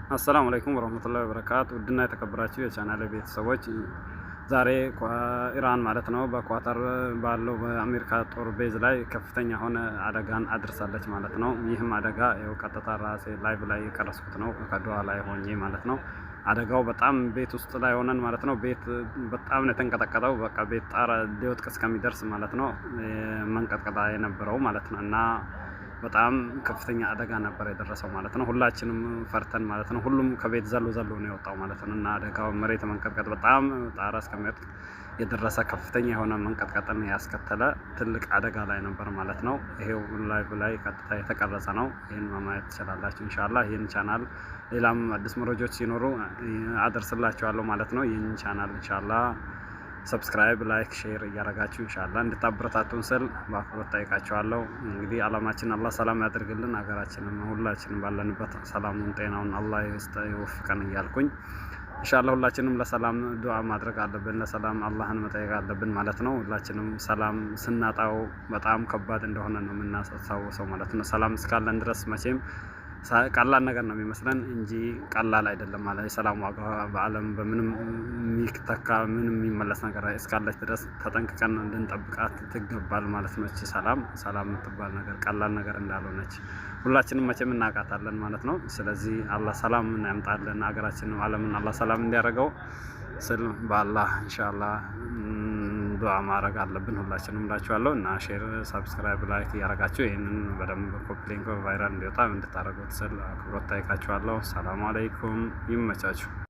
አሰላሙ አለይኩም ወራህመቱላሂ ወበረካቱ። ውድና የተከበራችሁ የቻናሌ ቤተሰቦች ዛሬ ኢራን ማለት ነው በኳታር ባለው በአሜሪካ ጦር ቤዝ ላይ ከፍተኛ የሆነ አደጋን አድርሳለች ማለት ነው። ይህም አደጋ ያው ቀጥታ ራሴ ላይቭ ላይ የቀረስኩት ነው ከዶሃ ላይ ሆኜ ማለት ነው። አደጋው በጣም ቤት ውስጥ ላይ ሆነን ማለት ነው። ቤት በጣም ነው የተንቀጠቀጠው። በቃ ቤት ጣራ ሊወጥቅ እስከሚደርስ ማለት ነው መንቀጥቀጣ የነበረው ማለት ነው። እና በጣም ከፍተኛ አደጋ ነበር የደረሰው ማለት ነው። ሁላችንም ፈርተን ማለት ነው። ሁሉም ከቤት ዘሎ ነው የወጣው ማለት ነው። እና አደጋው መሬት መንቀጥቀጥ በጣም ጣራ እስከሚወጥቅ የደረሰ ከፍተኛ የሆነ መንቀጥቀጥን ያስከተለ ትልቅ አደጋ ላይ ነበር ማለት ነው። ይሄው ላይቭ ላይ ቀጥታ የተቀረጸ ነው። ይህን ማየት ትችላላችሁ ኢንሻአላህ። ይህን ቻናል ሌላም አዲስ መረጃዎች ሲኖሩ አደርስላችኋለሁ ማለት ነው። ይህን ቻናል ኢንሻአላህ ሰብስክራይብ፣ ላይክ፣ ሼር እያደረጋችሁ ኢንሻአላህ እንድታበረታቱን ስል በአክብሮት ጠይቃችኋለሁ። እንግዲህ አላማችን አላህ ሰላም ያደርግልን፣ ሀገራችንን ሁላችንም ባለንበት ሰላሙን ጤናውን አላህ ይወፍቀን እያልኩኝ ኢንሻአላህ ሁላችንም ለሰላም ዱዓ ማድረግ አለብን፣ ለሰላም አላህን መጠየቅ አለብን ማለት ነው። ሁላችንም ሰላም ስናጣው በጣም ከባድ እንደሆነ ነው የምናስታውሰው ማለት ነው። ሰላም እስካለን ድረስ መቼም ቀላል ነገር ነው የሚመስለን እንጂ ቀላል አይደለም ማለት የሰላም ዋጋ በዓለም በምንም የሚተካ ምንም የሚመለስ ነገር እስካለች ድረስ ተጠንቅቀን እንድንጠብቃት ትገባል ማለት ነው። እቺ ሰላም የምትባል ነገር ቀላል ነገር እንዳልሆነች ሁላችንም መቼም እናውቃታለን ማለት ነው። ስለዚህ አላህ ሰላም ያምጣልን፣ ሀገራችንን ዓለምን አላህ ሰላም እንዲያደርገው ስል በአላህ ኢንሻአላህ ዱዓ ማድረግ አለብን ሁላችንም እላችኋለሁ። እና ሼር፣ ሰብስክራይብ፣ ላይክ እያደረጋችሁ ይህንን በደንብ ኮፒ ሊንክ ቫይራል እንዲወጣ እንድታደርጉት ስል አክብሮት ጠይቃችኋለሁ። ሰላም አለይኩም፣ ይመቻችሁ።